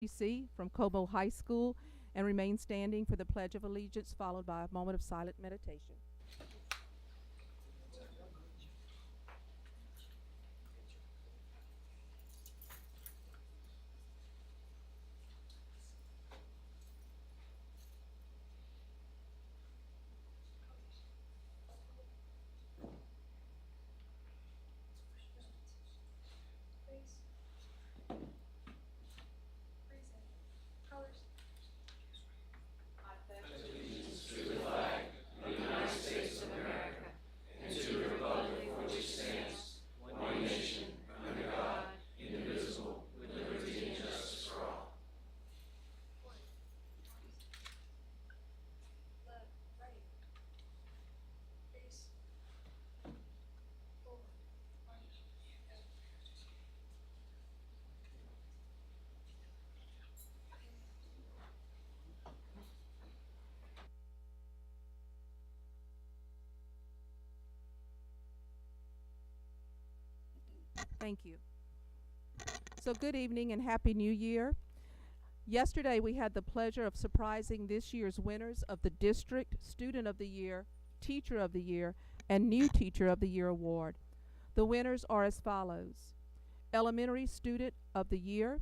DC from Cobo High School and remain standing for the Pledge of Allegiance, followed by a moment of silent meditation. Thank you. So, good evening and Happy New Year. Yesterday, we had the pleasure of surprising this year's winners of the District Student of the Year, Teacher of the Year, and New Teacher of the Year award. The winners are as follows: Elementary Student of the Year,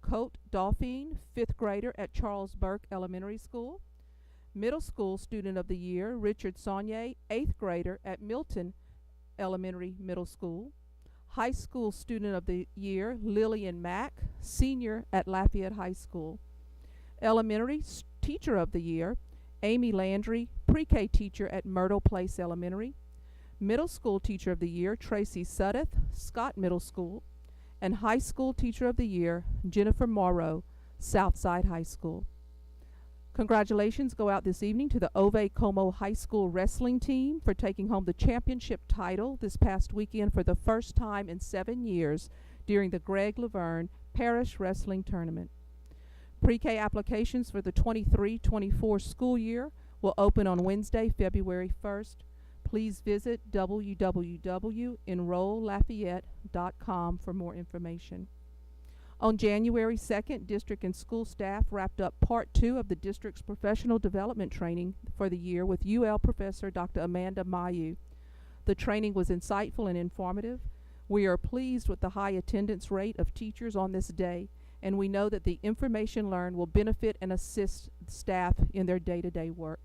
Colt Dolphine, 5th grader at Charles Burke Elementary School. Middle School Student of the Year, Richard Saunier, 8th grader at Milton Elementary Middle School. High School Student of the Year, Lillian Mack, senior at Lafayette High School. Elementary Teacher of the Year, Amy Landry, pre-K teacher at Myrtle Place Elementary. Middle School Teacher of the Year, Tracy Suddeth, Scott Middle School. And High School Teacher of the Year, Jennifer Morrow, Southside High School. Congratulations go out this evening to the Ove Como High School wrestling team for taking home the championship title this past weekend for the first time in 7 years during the Greg Laverne Parish Wrestling Tournament. Pre-K applications for the 23-24 school year will open on Wednesday, February 1st. Please visit www.enrolllafayette.com for more information. On January 2nd, district and school staff wrapped up Part 2 of the district's professional development training for the year with UL professor Dr. Amanda Mayu. The training was insightful and informative. We are pleased with the high attendance rate of teachers on this day, and we know that the information learned will benefit and assist staff in their day-to-day work.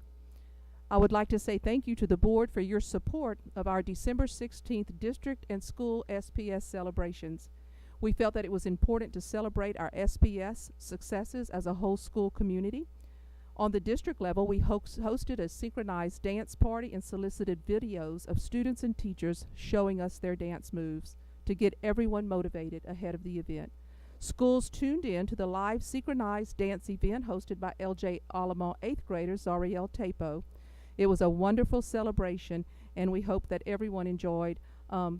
I would like to say thank you to the board for your support of our December 16th district and school SPS celebrations. We felt that it was important to celebrate our SPS successes as a whole school community. On the district level, we hosted a synchronized dance party and solicited videos of students and teachers showing us their dance moves to get everyone motivated ahead of the event. Schools tuned in to the live synchronized dance event hosted by LJ Alamont 8th grader Zariel Tapo. It was a wonderful celebration, and we hope that everyone enjoyed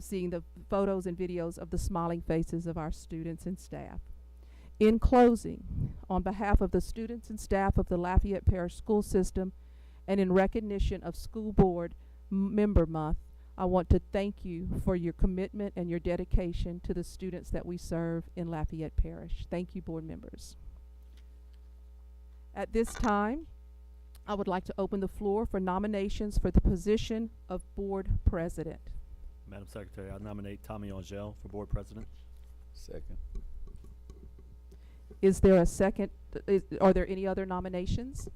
seeing the photos and videos of the smiling faces of our students and staff. In closing, on behalf of the students and staff of the Lafayette Parish School System and in recognition of School Board Member Month, I want to thank you for your commitment and your dedication to the students that we serve in Lafayette Parish. Thank you, board members. At this time, I would like to open the floor for nominations for the position of Board President. Madam Secretary, I nominate Tommy Angel for Board President. Second. Is there a second? Are there any other nominations?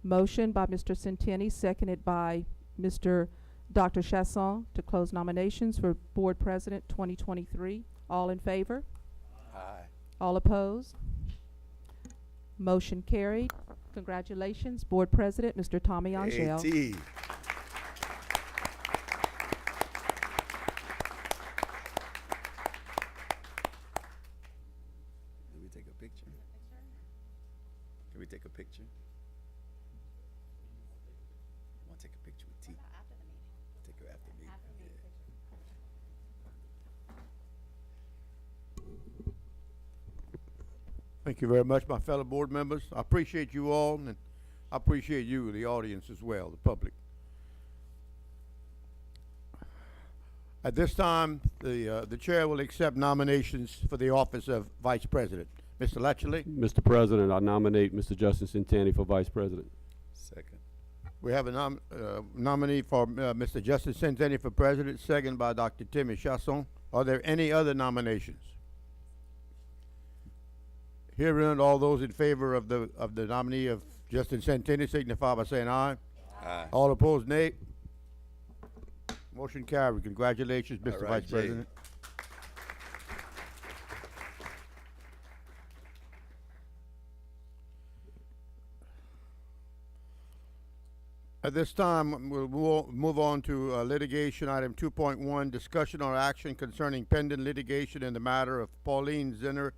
Motion by Mr. Centeni, seconded by Mr. Dr. Chasson to close nominations for Board President 2023. All in favor? Aye. All opposed? Motion carried. Congratulations, Board President, Mr. Tommy Angel. AT. Can we take a picture? Can we take a picture? I want to take a picture with T. After the meeting. Take her after me. After the meeting Yeah. Thank you very much, my fellow board members. I appreciate you all, and I appreciate you, the audience, as well, the public. At this time, the chair will accept nominations for the office of Vice President. Mr. Latchley, Mr. President, I nominate Mr. Justin Centanni for Vice President. Second. we have a nominee for Mr. Justin Centanni for President, second by Dr. Timmy Chasson. Are there any other nominations? Hearing all those in favor of the nominee of Justin Centanni signify by saying aye. Aye. All opposed, nay. Motion carried. Congratulations, Mr. All right, Vice Jay. President. At this time, we'll move on to litigation. Item 2.1, discussion or action concerning pending litigation in the matter of Pauline Zinner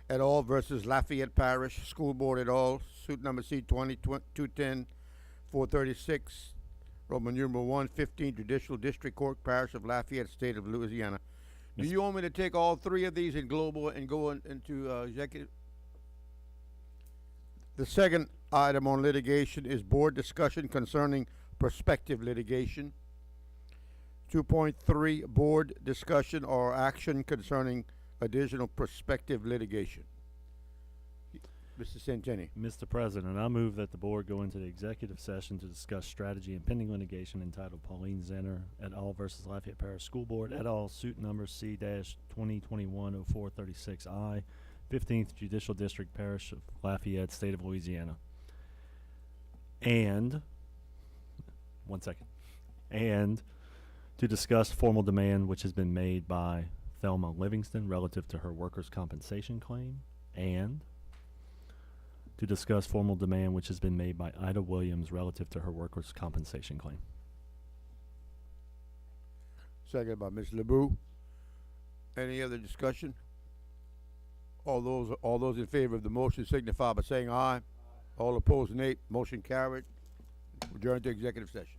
et al. Versus Lafayette Parish School Board et al. Suit number C-210-436, Roman numeral 115, Judicial District Court, Parish of Lafayette, State of Louisiana. Do Yes. you want me to take all three of these in global and go into executive? The second item on litigation is board discussion concerning prospective litigation. 2.3, board discussion or action concerning additional prospective litigation. Mr. Centanni. Mr. President, I move that the board go into the executive session to discuss strategy and pending litigation entitled Pauline Zinner et al. Versus Lafayette Parish School Board et al. Suit number C-2021-0436I, 15th Judicial District, Parish of Lafayette, State of Louisiana. And, and to discuss formal demand which has been made by Thelma Livingston relative to her workers' compensation claim, and to discuss formal demand which has been made by Ida Williams relative to her workers' compensation claim. Second by Ms. LeBou. Any other discussion? All those in favor of the motion signify by saying aye. All opposed, nay. Motion carried. Adjourn to executive session.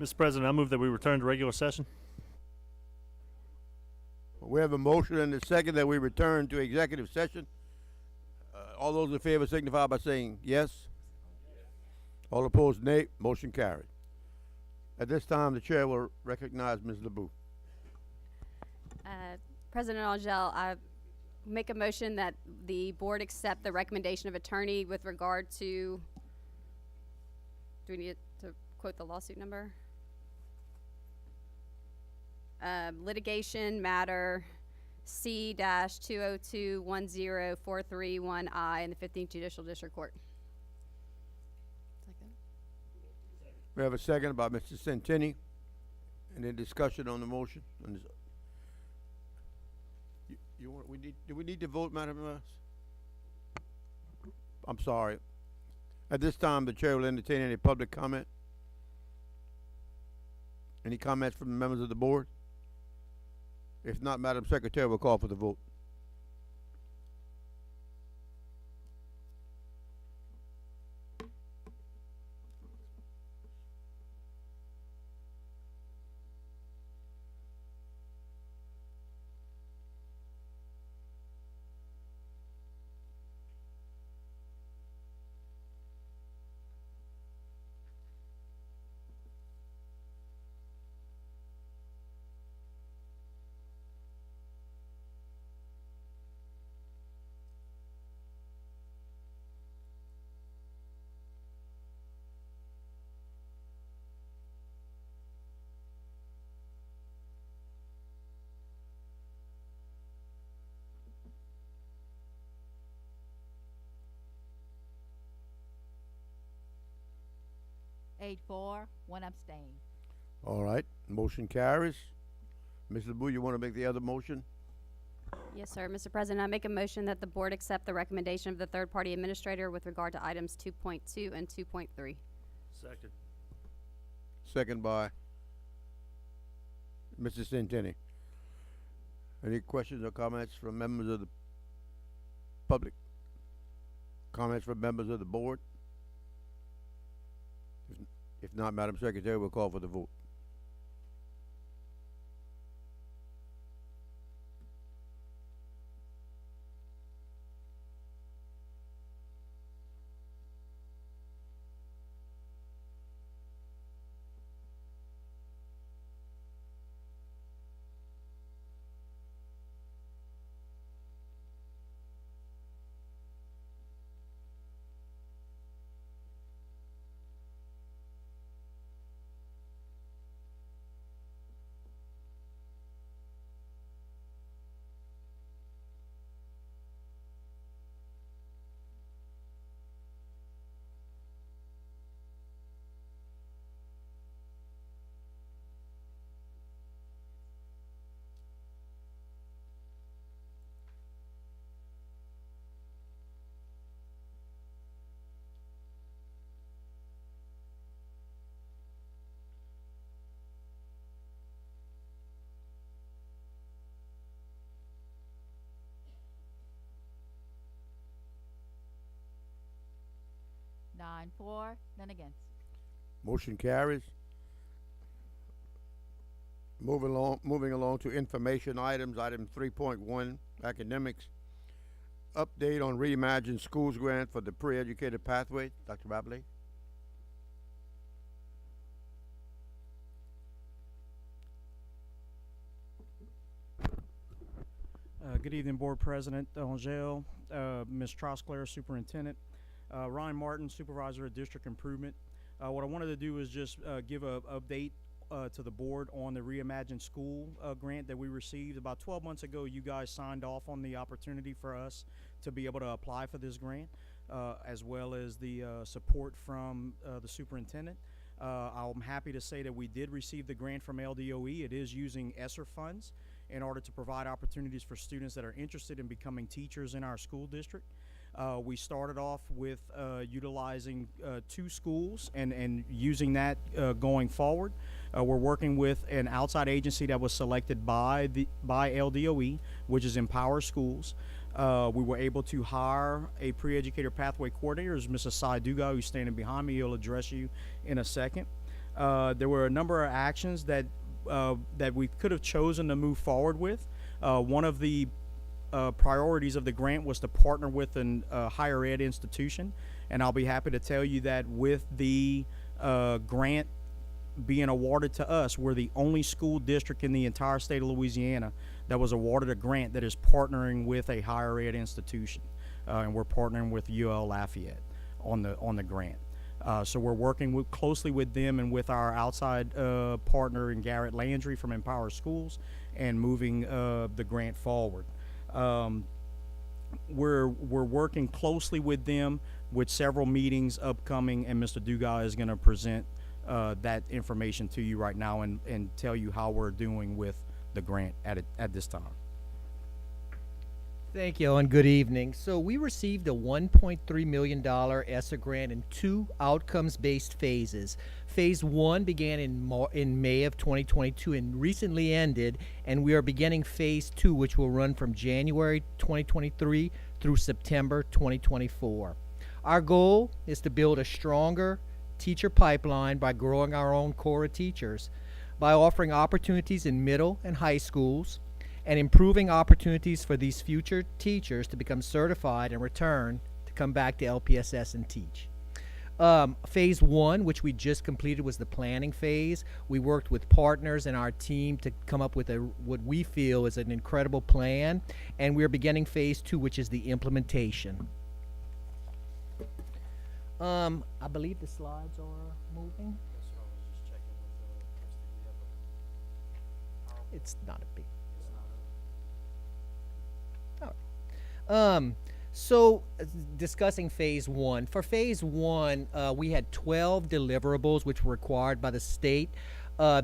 Mr. President, I move that we return to regular session. We have a motion and a second that we return to executive session. All those in favor signify by saying yes. All opposed, nay. Motion carried. At this time, the chair will recognize Ms. LeBou. President Angel, I make a motion that the board accept the recommendation of attorney with regard to, do we need to quote the lawsuit number? Litigation matter C-202-10431I in the 15th Judicial District Court. We have a second by Mr. Centini. Any discussion on the motion? Do we need to vote, Madam Nurse? I'm sorry. At this time, the chair will entertain any public comment. Any comments from the members of the board? If not, Madam Secretary will call for the vote. Eight for, one abstain. All right, motion carries. Ms. LeBou, you want to make the other motion? Yes, sir. Mr. President, I make a motion that the board accept the recommendation of the third-party administrator with regard to items 2.2 and 2.3. Second. Second by Mr. Centini. Any questions or comments from members of the public? Comments from members of the board? If not, Madam Secretary, we'll call for the vote. Nine for, none against. Motion carries. Moving along to information items. Item 3.1, academics. Update on Reimagine Schools grant for the pre-educated pathway. Dr. Rabley. Good evening, Board President Angel, Ms. Trosclair, Superintendent, Ryan Martin, Supervisor of District Improvement. What I wanted to do is just give an update to the board on the Reimagine School grant that we received. About 12 months ago, you guys signed off on the opportunity for us to be able to apply for this grant, as well as the support from the superintendent. I'm happy to say that we did receive the grant from LDOE. It is using ESSER funds in order to provide opportunities for students that are interested in becoming teachers in our school district. We started off with utilizing 2 schools and using that going forward. We're working with an outside agency that was selected by LDOE, which is Empower Schools. We were able to hire a pre-educator pathway coordinator, as Mrs. Sai Duga, who's standing behind me. He'll address you in a second. There were a number of actions that we could have chosen to move forward with. One of the priorities of the grant was to partner with an higher ed institution, and I'll be happy to tell you that with the grant being awarded to us, we're the only school district in the entire state of Louisiana that was awarded a grant that is partnering with a higher ed institution, and we're partnering with UL Lafayette on the grant. So we're working closely with them and with our outside partner in Garrett Landry from Empower Schools, and moving the grant forward. We're working closely with them with several meetings upcoming, and Mr. Dugas is going to present that information to you right now and tell you how we're doing with the grant at this time. Thank you, and good evening. So we received a $1.3 million ESSA grant in 2 outcomes-based phases. Phase 1 began in May of 2022 and recently ended, and we are beginning Phase 2, which will run from January 2023 through September 2024. Our goal is to build a stronger teacher pipeline by growing our own core of teachers, by offering opportunities in middle and high schools, and improving opportunities for these future teachers to become certified and return to come back to LPSS and teach. Phase 1, which we just completed, was the planning phase. We worked with partners and our team to come up with what we feel is an incredible plan, and we're beginning Phase 2, which is the implementation. I believe the slides are moving. It's not a big. So discussing Phase 1. For Phase 1, we had 12 deliverables which were required by the state.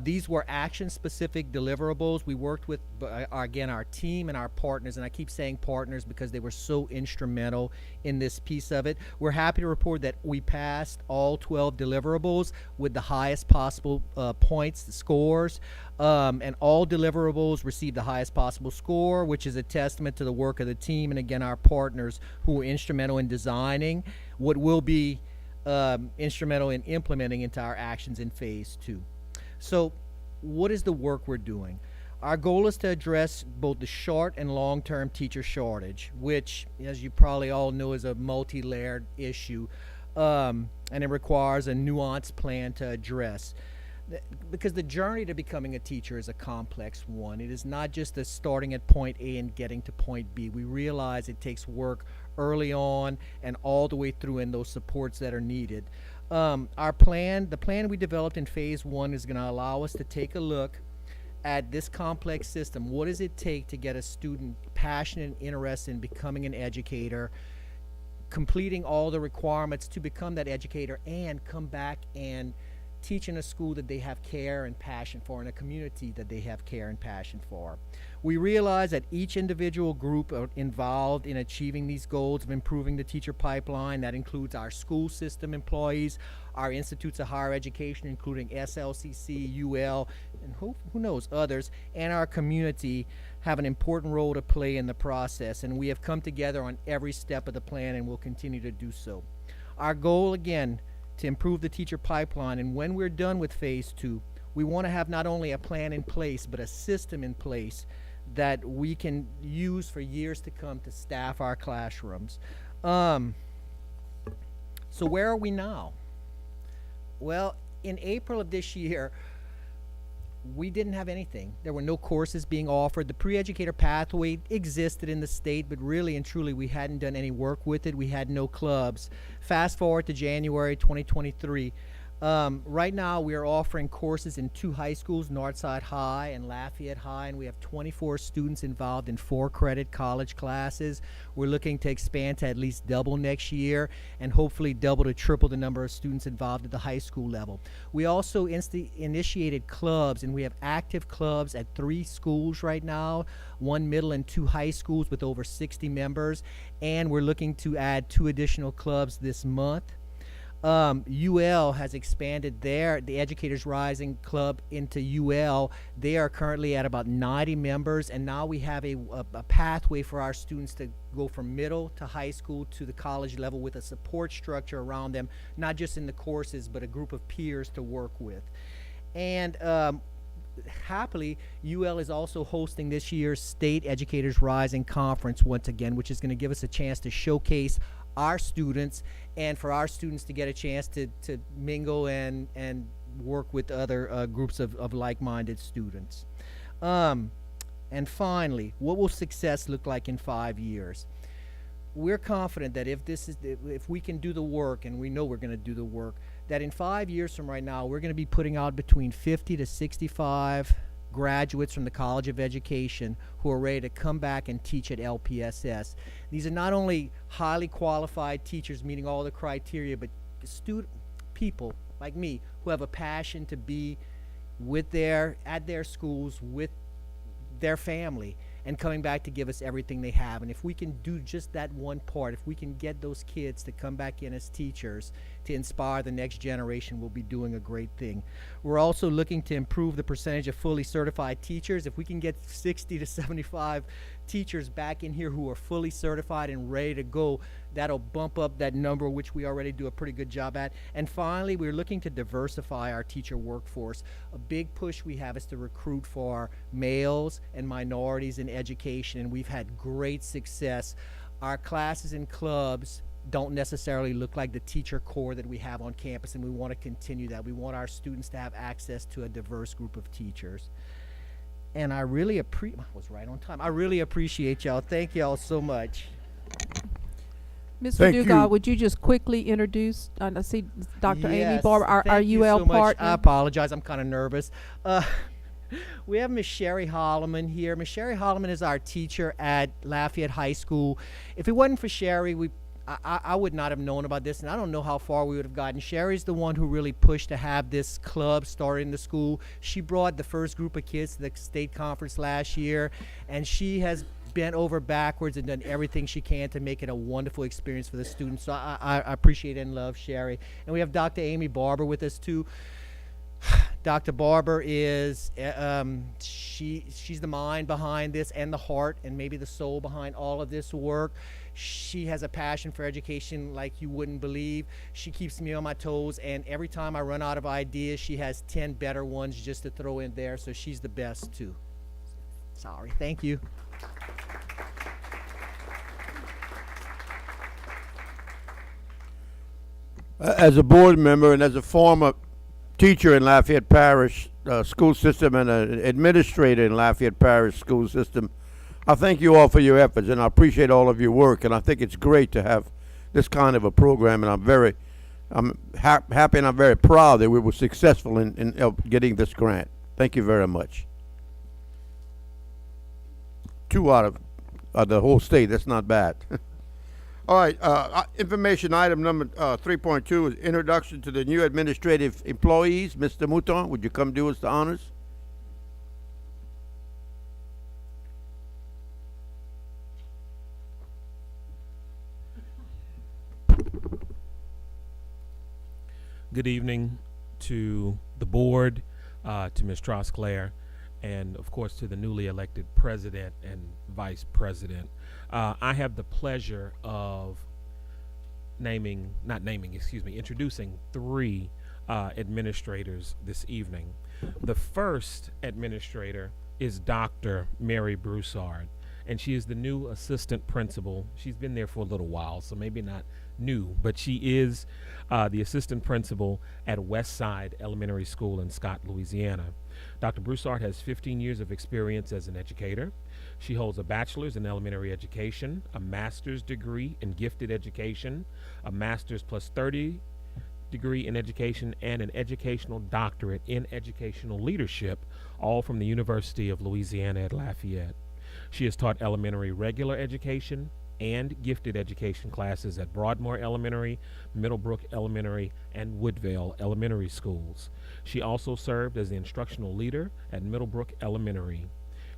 These were action-specific deliverables. We worked with, again, our team and our partners, and I keep saying partners because they were so instrumental in this piece of it. We're happy to report that we passed all 12 deliverables with the highest possible points, the scores, and all deliverables received the highest possible score, which is a testament to the work of the team and, again, our partners who were instrumental in designing what will be instrumental in implementing into our actions in Phase 2. So what is the work we're doing? Our goal is to address both the short and long-term teacher shortage, which, as you probably all know, is a multi-layered issue, and it requires a nuanced plan to address. Because the journey to becoming a teacher is a complex one. It is not just the starting at point A and getting to point B. We realize it takes work early on and all the way through in those supports that are needed. The plan we developed in Phase 1 is going to allow us to take a look at this complex system. What does it take to get a student passionate and interested in becoming an educator, completing all the requirements to become that educator, and come back and teach in a school that they have care and passion for, in a community that they have care and passion for. We realize that each individual group are involved in achieving these goals of improving the teacher pipeline. That includes our school system employees, our institutes of higher education, including SLCC, UL, and who knows, others, and our community have an important role to play in the process, and we have come together on every step of the plan and will continue to do so. Our goal, again, to improve the teacher pipeline, and when we're done with Phase 2, we want to have not only a plan in place, but a system in place that we can use for years to come to staff our classrooms. So where are we now? Well, in April of this year, we didn't have anything. There were no courses being offered. The pre-educator pathway existed in the state, but really and truly we hadn't done any work with it. We had no clubs. Fast forward to January 2023. Right now we are offering courses in 2 high schools, Northside High and Lafayette High, and we have 24 students involved in 4-credit college classes. We're looking to expand to at least double next year and hopefully double to triple the number of students involved at the high school level. We also initiated clubs, and we have active clubs at 3 schools right now, 1 middle and 2 high schools with over 60 members, and we're looking to add 2 additional clubs this month. UL has expanded the Educators Rising Club into UL. They are currently at about 90 members, and now we have a pathway for our students to go from middle to high school to the college level with a support structure around them, not just in the courses, but a group of peers to work with. And happily, UL is also hosting this year's State Educators Rising Conference once again, which is going to give us a chance to showcase our students and for our students to get a chance to mingle and work with other groups of like-minded students. And finally, what will success look like in 5 years? We're confident that if we can do the work, and we know we're going to do the work, that in 5 years from right now, we're going to be putting out between 50 to 65 graduates from the College of Education who are ready to come back and teach at LPSS. These are not only highly qualified teachers meeting all the criteria, but people like me who have a passion to be at their schools with their family and coming back to give us everything they have. And if we can do just that one part, if we can get those kids to come back in as teachers to inspire the next generation, we'll be doing a great thing. We're also looking to improve the percentage of fully certified teachers. If we can get 60 to 75 teachers back in here who are fully certified and ready to go, that'll bump up that number, which we already do a pretty good job at. And finally, we're looking to diversify our teacher workforce. A big push we have is to recruit for males and minorities in education, and we've had great success. Our classes and clubs don't necessarily look like the teacher core that we have on campus, and we want to continue that. We want our students to have access to a diverse group of teachers. And I was right on time. I really appreciate y'all. Thank y'all so much. Ms. Thank Verdugo, you. would you just quickly introduce, I see Dr. Amy Yes, Barber, our thank you UL so much. partner. I apologize. I'm kind of nervous. We have Ms. Sherry Holloman here. Ms. Sherry Holloman is our teacher at Lafayette High School. If it wasn't for Sherry, I would not have known about this, and I don't know how far we would have gotten. Sherry's the one who really pushed to have this club started in the school. She brought the first group of kids to the state conference last year, and she has bent over backwards and done everything she can to make it a wonderful experience for the students. So I appreciate and love Sherry. And we have Dr. Amy Barber with us too. Dr. Barber is she's the mind behind this and the heart and maybe the soul behind all of this work. She has a passion for education like you wouldn't believe. She keeps me on my toes, and every time I run out of ideas, she has 10 better ones just to throw in there, so she's the best too. Sorry. Thank you. As a board member and as a former teacher in Lafayette Parish school system and an administrator in Lafayette Parish school system, I thank you all for your efforts, and I appreciate all of your work, and I think it's great to have this kind of a program, and I'm happy and I'm very proud that we were successful in getting this grant. Thank you very much. 2 out of the whole state, that's not bad. All right, information item number 3.2 is introduction to the new administrative employees. Mr. Mouton, would you come do us the honors? Good evening to the board, to Ms. Trosclair, and of course to the newly elected president and vice president. I have the pleasure of introducing 3 administrators this evening. The first administrator is Dr. Mary Broussard, and she is the new assistant principal. She's been there for a little while, so maybe not new, but she is the assistant principal at Westside Elementary School in Scott, Louisiana. Dr. Broussard has 15 years of experience as an educator. She holds a bachelor's in elementary education, a master's degree in gifted education, a master's plus 30 degree in education, and an educational doctorate in educational leadership, all from the University of Louisiana at Lafayette. She has taught elementary regular education and gifted education classes at Broadmoor Elementary, Middlebrook Elementary, and Woodvale Elementary Schools. She also served as the instructional leader at Middlebrook Elementary.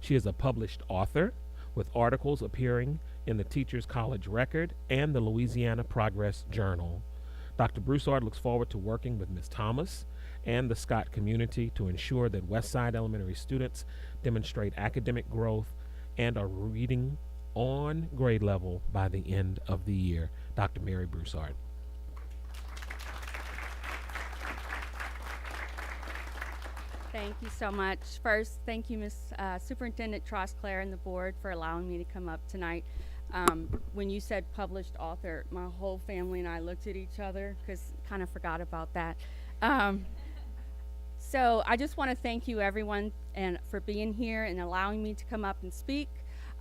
She is a published author with articles appearing in the Teachers College Record and the Louisiana Progress Journal. Dr. Broussard looks forward to working with Ms. Thomas and the Scott community to ensure that Westside Elementary students demonstrate academic growth and are reading on grade level by the end of the year. Dr. Mary Broussard. Thank you so much. First, thank you, Ms. Superintendent Trosclair and the board for allowing me to come up tonight. When you said published author, my whole family and I looked at each other because kind of forgot about that. So I just want to thank you, everyone, and for being here and allowing me to come up and speak.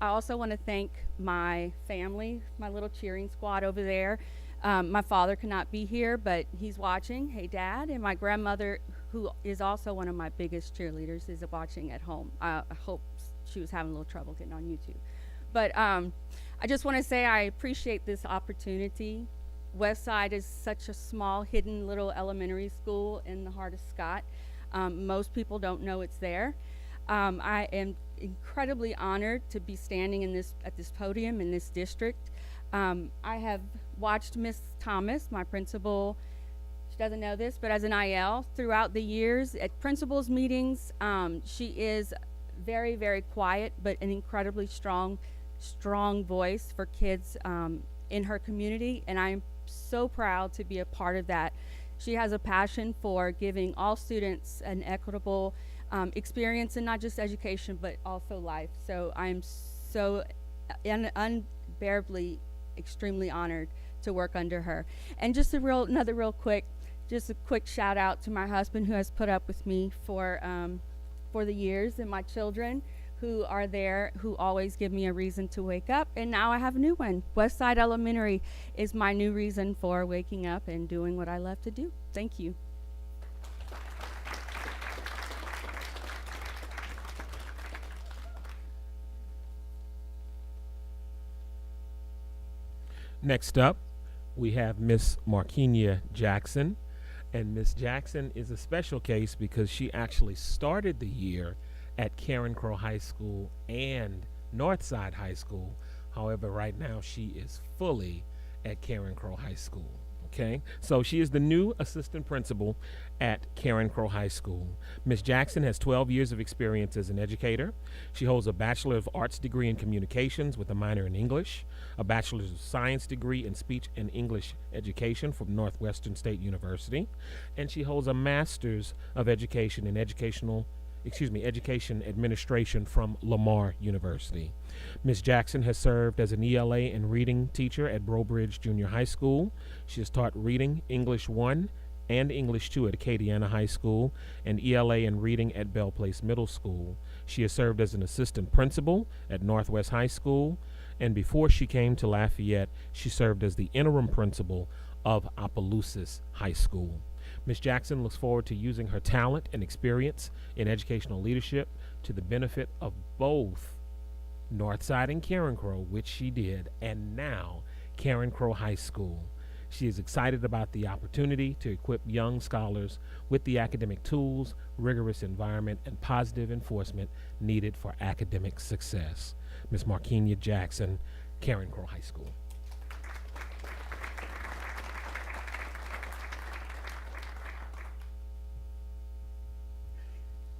I also want to thank my family, my little cheering squad over there. My father could not be here, but he's watching. Hey, Dad. And my grandmother, who is also one of my biggest cheerleaders, is watching at home. I hope she was having a little trouble getting on YouTube. But I just want to say I appreciate this opportunity. Westside is such a small, hidden little elementary school in the heart of Scott. Most people don't know it's there. I am incredibly honored to be standing at this podium in this district. I have watched Miss Thomas, my principal. She doesn't know this, but as an IL throughout the years at principals meetings, she is very, very quiet, but an incredibly strong voice for kids in her community, and I'm so proud to be a part of that. She has a passion for giving all students an equitable experience in not just education, but also life. So I'm so unbearably, extremely honored to work under her. And just a quick shout out to my husband, who has put up with me for the years, and my children who are there, who always give me a reason to wake up. And now I have a new one. Westside Elementary is my new reason for waking up and doing what I love to do. Thank you. Next up, we have Miss Marquina Jackson. And Miss Jackson is a special case because she actually started the year at Karen Crow High School and Northside High School. However, right now she is fully at Karen Crow High School. Okay, so she is the new assistant principal at Karen Crow High School. Ms. Jackson has 12 years of experience as an educator. She holds a Bachelor of Arts degree in Communications with a minor in English, a Bachelor of Science degree in Speech and English Education from Northwestern State University, and she holds a Master's of Education in Education Administration from Lamar University. Ms. Jackson has served as an ELA and reading teacher at Brobridge Junior High School. She has taught reading English 1 and English 2 at Acadiana High School and ELA and reading at Bell Place Middle School. She has served as an assistant principal at Northwest High School, and before she came to Lafayette, she served as the interim principal of Opelousas High School. Ms. Jackson looks forward to using her talent and experience in educational leadership to the benefit of both Northside and Karen Crow, which she did, and now Karen Crow High School. She is excited about the opportunity to equip young scholars with the academic tools, rigorous environment, and positive enforcement needed for academic success. Ms. Marquina Jackson, Karen Crow High School.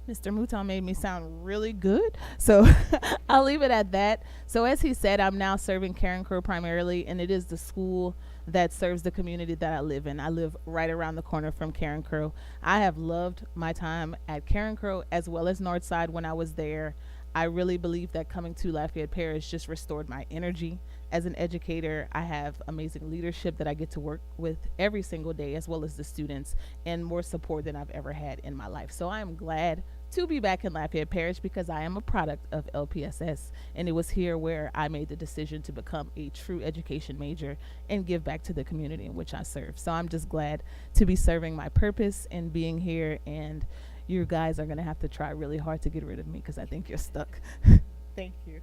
Mr. Mouton made me sound really good, so I'll leave it at that. So as he said, I'm now serving Karen Crow primarily, and it is the school that serves the community that I live in. I live right around the corner from Karen Crow. I have loved my time at Karen Crow as well as Northside when I was there. I really believe that coming to Lafayette Parish just restored my energy. As an educator, I have amazing leadership that I get to work with every single day, as well as the students, and more support than I've ever had in my life. So I am glad to be back in Lafayette Parish because I am a product of LPSS, and it was here where I made the decision to become a true education major and give back to the community in which I serve. So I'm just glad to be serving my purpose and being here, and you guys are going to have to try really hard to get rid of me because I think you're stuck. Thank you.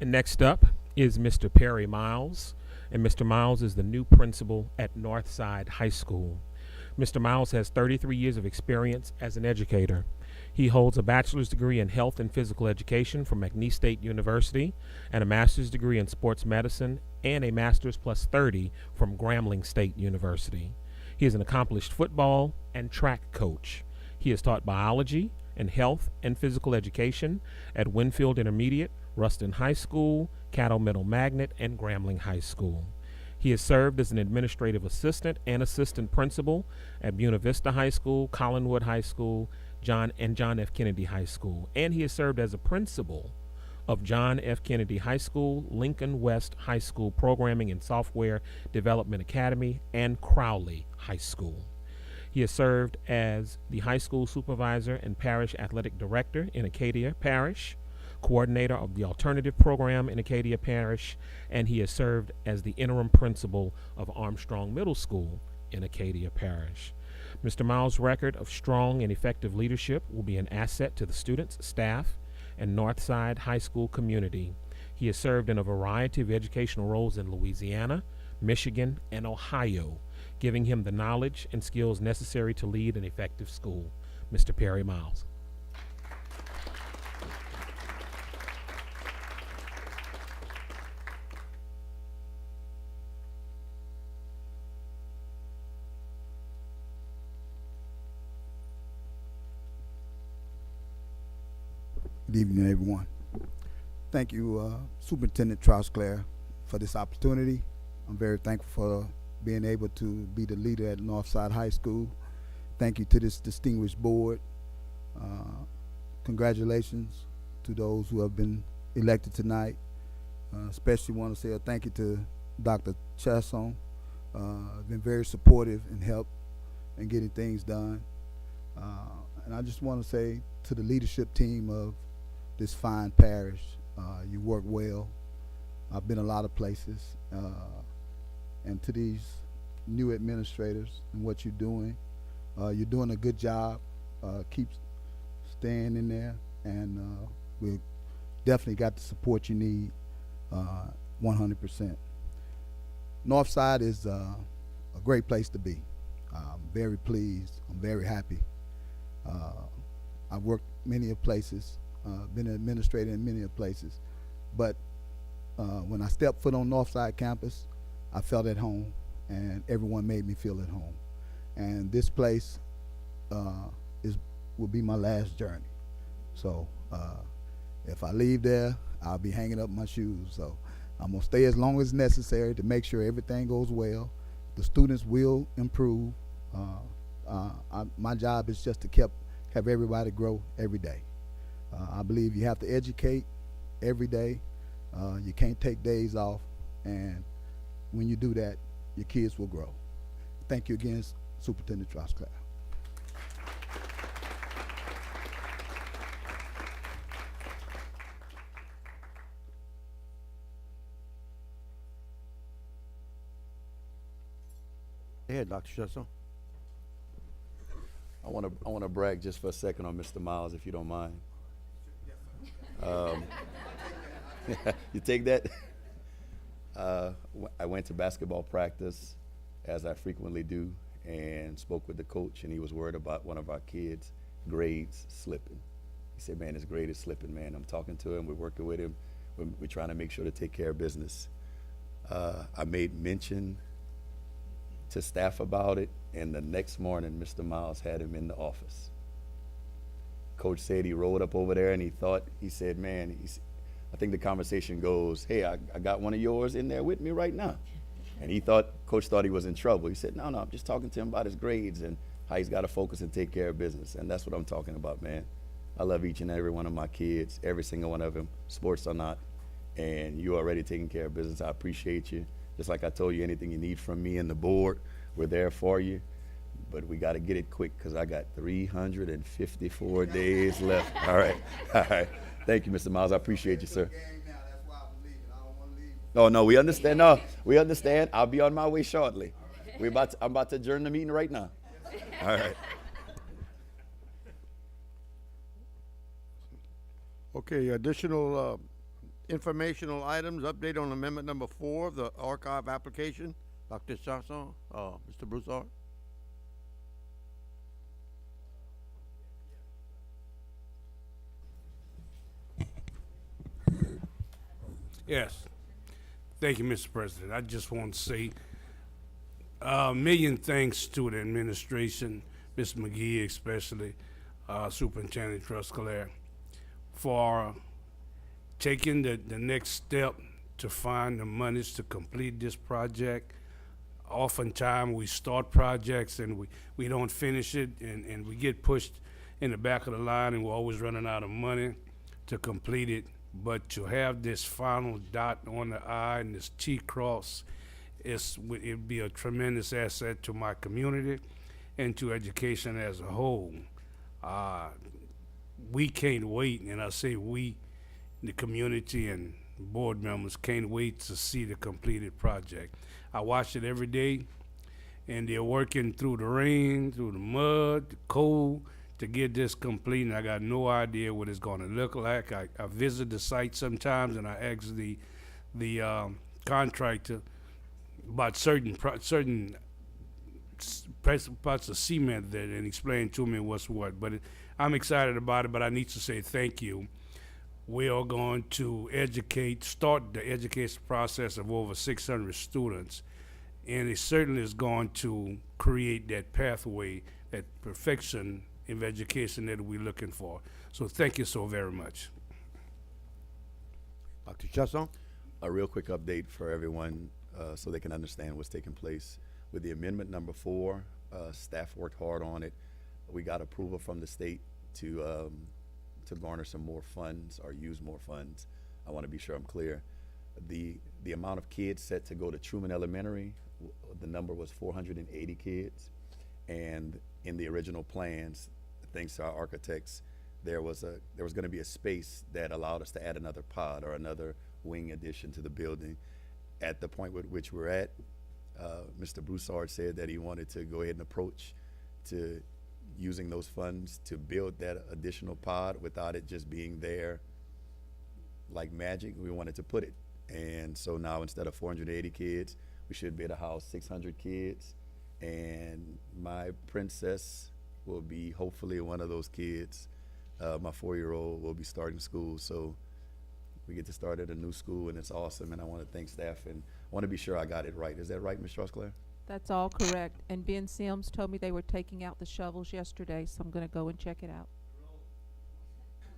And next up is Mr. Perry Miles, and Mr. Miles is the new principal at Northside High School. Mr. Miles has 33 years of experience as an educator. He holds a bachelor's degree in health and physical education from McNeese State University and a master's degree in sports medicine and a master's plus 30 from Grambling State University. He is an accomplished football and track coach. He has taught biology and health and physical education at Winfield Intermediate, Ruston High School, Caddo Middle Magnet, and Grambling High School. He has served as an administrative assistant and assistant principal at Buena Vista High School, Collinwood High School, John F. Kennedy High School, and he has served as a principal of John F. Kennedy High School, Lincoln West High School Programming and Software Development Academy, and Crowley High School. He has served as the high school supervisor and parish athletic director in Acadia Parish, coordinator of the alternative program in Acadia Parish, and he has served as the interim principal of Armstrong Middle School in Acadia Parish. Mr. Miles' record of strong and effective leadership will be an asset to the students, staff, and Northside High School community. He has served in a variety of educational roles in Louisiana, Michigan, and Ohio, giving him the knowledge and skills necessary to lead an effective school. Mr. Perry Miles. Good evening, everyone. Thank you, Superintendent Trosclair, for this opportunity. I'm very thankful for being able to be the leader at Northside High School. Thank you to this distinguished board. Congratulations to those who have been elected tonight. Especially want to say a thank you to Dr. Chasson. Been very supportive and helped in getting things done. And I just want to say to the leadership team of this fine parish, you work well. I've been a lot of places. And to these new administrators and what you're doing a good job. Keep staying in there, and we definitely got the support you need 100%. Northside is a great place to be. I'm very pleased. I'm very happy. I've worked many of places, been an administrator in many of places, but when I stepped foot on Northside campus, I felt at home, and everyone made me feel at home. And this place will be my last journey. So if I leave there, I'll be hanging up my shoes. So I'm gonna stay as long as necessary to make sure everything goes well. The students will improve. My job is just to have everybody grow every day. I believe you have to educate every day. You can't take days off, and when you do that, your kids will grow. Thank you again, Superintendent Trosclair. Yeah, Dr. Chasson. I want to brag just for a second on Mr. Miles, if you don't mind. You take that? I went to basketball practice, as I frequently do, and spoke with the coach, and he was worried about one of our kids' grades slipping. He said, man, his grade is slipping, man. I'm talking to him. We're working with him. We're trying to make sure to take care of business. I made mention to staff about it, and the next morning, Mr. Miles had him in the office. Coach said he rolled up over there, and he said, man, I think the conversation goes, hey, I got one of yours in there with me right now. And Coach thought he was in trouble. He said, no, I'm just talking to him about his grades and how he's got to focus and take care of business. And that's what I'm talking about, man. I love each and every one of my kids, every single one of them, sports or not. And you already taking care of business. I appreciate you. Just like I told you, anything you need from me and the board, we're there for you. But we got to get it quick because I got 354 days left. All right. Thank you, Mr. Miles. I appreciate you, sir. Oh, no, we understand. No, we understand. I'll be on my way shortly. I'm about to adjourn the meeting right now. All right. Okay, additional informational items, update on amendment number 4 of the archive application. Dr. Chasson, Mr. Broussard. Yes. Thank you, Mr. President. I just want to say a million thanks to the administration, Ms. McGee especially, Superintendent Trusclair, for taking the next step to find the monies to complete this project. Oftentimes we start projects and we don't finish it, and we get pushed in the back of the line, and we're always running out of money to complete it. But to have this final dot on the I and this T cross, it'd be a tremendous asset to my community and to education as a whole. We can't wait, and I say we, the community and board members, can't wait to see the completed project. I watch it every day, and they're working through the rain, through the mud, the cold, to get this complete, and I got no idea what it's going to look like. I visit the site sometimes, and I ask the contractor about certain parts of cement that, and explain to me what's what. But I'm excited about it, but I need to say thank you. We are going to start the education process of over 600 students, and it certainly is going to create that pathway, that perfection of education that we're looking for. So thank you so very much. Dr. Chesson? A real quick update for everyone so they can understand what's taking place. With the amendment number 4, staff worked hard on it. We got approval from the state to garner some more funds or use more funds. I want to be sure I'm clear. The amount of kids set to go to Truman Elementary, the number was 480 kids. And in the original plans, thanks to our architects, there was going to be a space that allowed us to add another pod or another wing addition to the building. At the point with which we're at, Mr. Broussard said that he wanted to go ahead and approach to using those funds to build that additional pod without it just being there like magic. We wanted to put it. And so now instead of 480 kids, we should be able to house 600 kids. And my princess will be hopefully one of those kids. My 4-year-old will be starting school. So we get to start at a new school, and it's awesome. And I want to thank staff, and I want to be sure I got it right. Is that right, Ms. Trusclair? That's all correct. And Ben Sims told me they were taking out the shovels yesterday, so I'm going to go and check it out.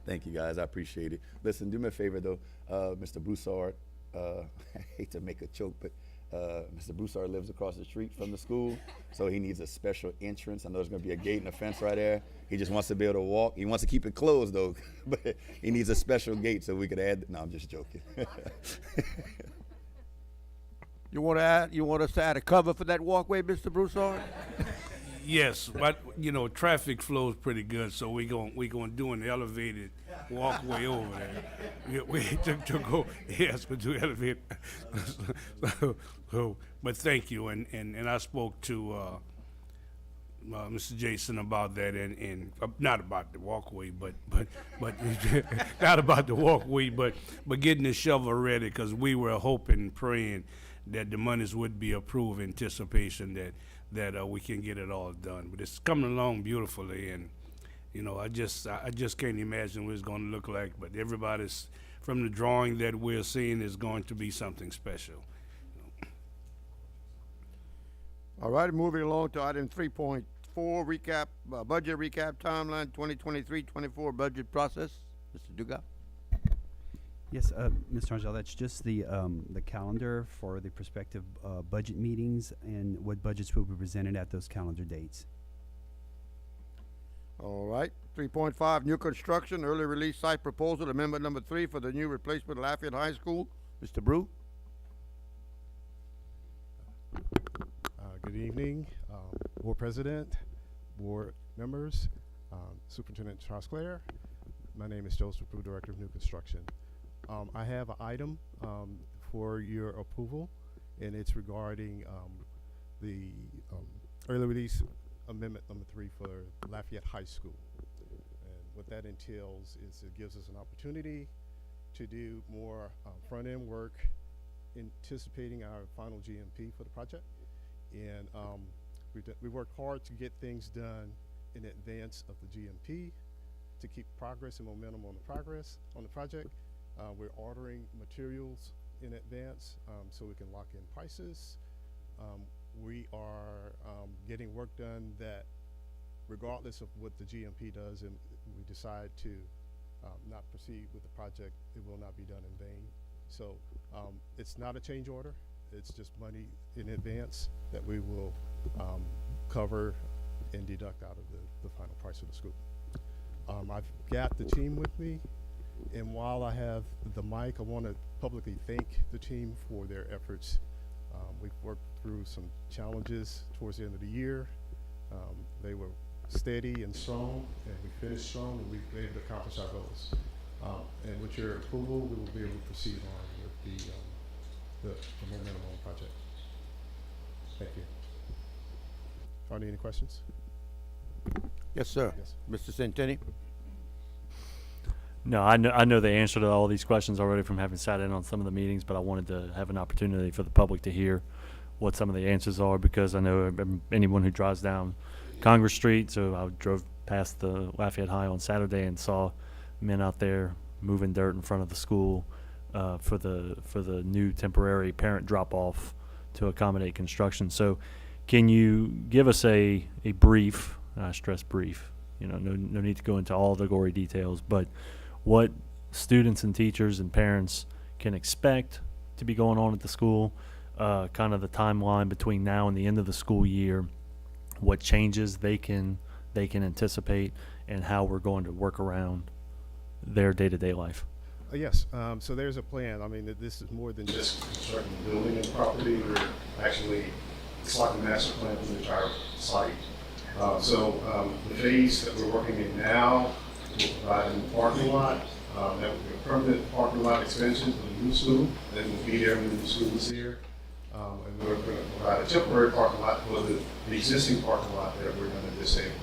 Thank you, guys. I appreciate it. Listen, do me a favor, though. Mr. Broussard, I hate to make a joke, but Mr. Broussard lives across the street from the school, so he needs a special entrance. I know there's going to be a gate and a fence right there. He just wants to be able to walk. He wants to keep it closed, though, but he needs a special gate so we could add. No, I'm just joking. You want us to add a cover for that walkway, Mr. Broussard? Yes, but traffic flows pretty good, so we going do an elevated walkway over there. We to go. Yes, we do elevated. But thank you, and I spoke to Mr. Jason about that, and not about the walkway, but not about the walkway, but getting the shovel ready, because we were hoping and praying that the monies would be approved in anticipation that we can get it all done. But it's coming along beautifully, and I just can't imagine what it's going to look like. But everybody's, from the drawing that we're seeing, is going to be something special. All right, moving along to item 3.4, recap, budget recap timeline, 2023-24 budget process. Mr. Dugas. Yes, Mr. Angel, that's just the calendar for the prospective budget meetings and what budgets will be presented at those calendar dates. All right, 3.5, new construction, early release site proposal, amendment number 3 for the new replacement Lafayette High School. Mr. Brew. Good evening, Board President, Board members, Superintendent Trusclair. My name is Joseph Brew, Director of New Construction. I have an item for your approval, and it's regarding the early release amendment number 3 for Lafayette High School. And what that entails is it gives us an opportunity to do more front-end work, anticipating our final GMP for the project. And we worked hard to get things done in advance of the GMP to keep progress and momentum on the project. We're ordering materials in advance so we can lock in prices. We are getting work done that, regardless of what the GMP does, and we decide to not proceed with the project, it will not be done in vain. So it's not a change order. It's just money in advance that we will cover and deduct out of the final price of the school. I've got the team with me, and while I have the mic, I want to publicly thank the team for their efforts. We've worked through some challenges towards the end of the year. They were steady and strong, and we finished strong, and we were able to accomplish our goals. And with your approval, we will be able to proceed on with the momentum on the project. Thank you. Are there any questions? Yes, sir. Yes. Mr. Centeni? No, I know the answer to all these questions already from having sat in on some of the meetings, but I wanted to have an opportunity for the public to hear what some of the answers are, because I know anyone who drives down Congress Street, so I drove past the Lafayette High on Saturday and saw men out there moving dirt in front of the school for the new temporary parent drop-off to accommodate construction. So can you give us a brief, and I stress brief, no need to go into all the gory details, but what students and teachers and parents can expect to be going on at the school, kind of the timeline between now and the end of the school year, what changes they can anticipate, and how we're going to work around their day-to-day life. Yes, so there's a plan. I mean, this is more than just constructing the building and property. We're actually, it's like a master plan for the entire site. So the phase that we're working in now will provide a new parking lot. That will be a permanent parking lot extension for the new school. That will be there when the new school is here. And we're going to provide a temporary parking lot for the existing parking lot that we're going to disable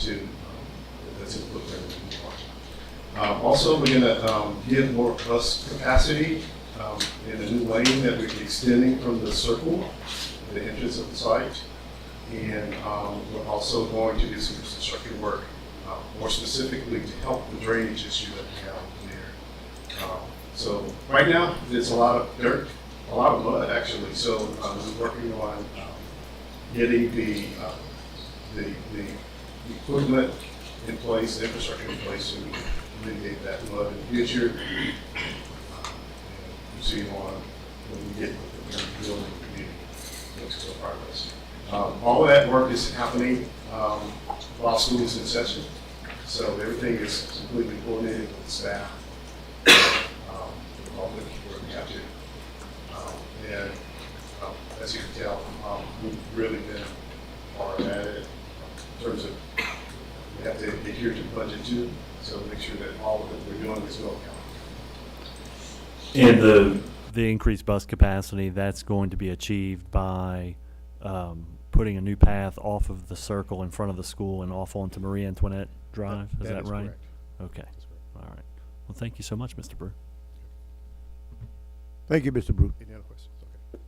to, that's in footprint of the new parking lot. Also, we're going to give more bus capacity in a new lane that we're extending from the circle, the entrance of the site. And we're also going to do some construction work, more specifically to help the drainage issue that we have there. So right now, there's a lot of dirt, a lot of mud actually. So we're working on getting the equipment in place, the infrastructure in place to mitigate that mud in the future. Proceed on when we get with the building community, makes good progress. All of that work is happening while school is in session, so everything is completely coordinated with the staff. All the work we have to. And as you can tell, we've really been hard at it in terms of we have to adhere to the budget too, so make sure that all of it we're doing is well counted. And the increased bus capacity, that's going to be achieved by putting a new path off of the circle in front of the school and off onto Marie Antoinette Drive. Is that right? Correct. Okay. All right. Well, thank you so much, Mr. Brew. Thank you, Mr. Brew. Any other questions? Okay.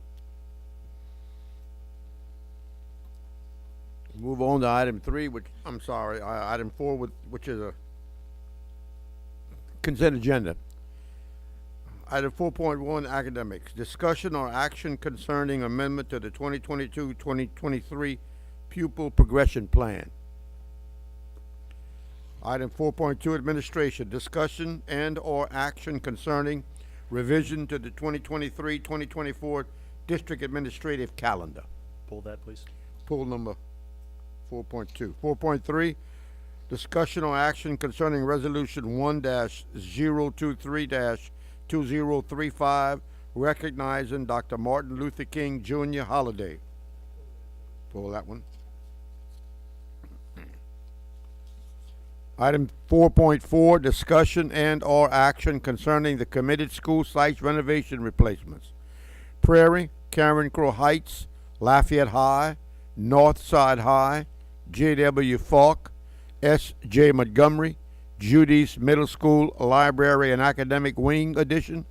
Move on to item 3, item 4, which is a consent agenda. Item 4.1, academics. Discussion or action concerning amendment to the 2022-2023 pupil progression plan. Item 4.2, administration. Discussion and or action concerning revision to the 2023-2024 district administrative calendar. Pull that, please. Pull number 4.2. 4.3, discussion or action concerning resolution 1-023-2035, recognizing Dr. Martin Luther King Jr. holiday. Pull that one. Item 4.4, discussion and or action concerning the committed school sites renovation replacements. Prairie, Karen Crow Heights, Lafayette High, Northside High, J.W. Falk, S.J. Montgomery, Judy's Middle School Library and Academic Wing Edition,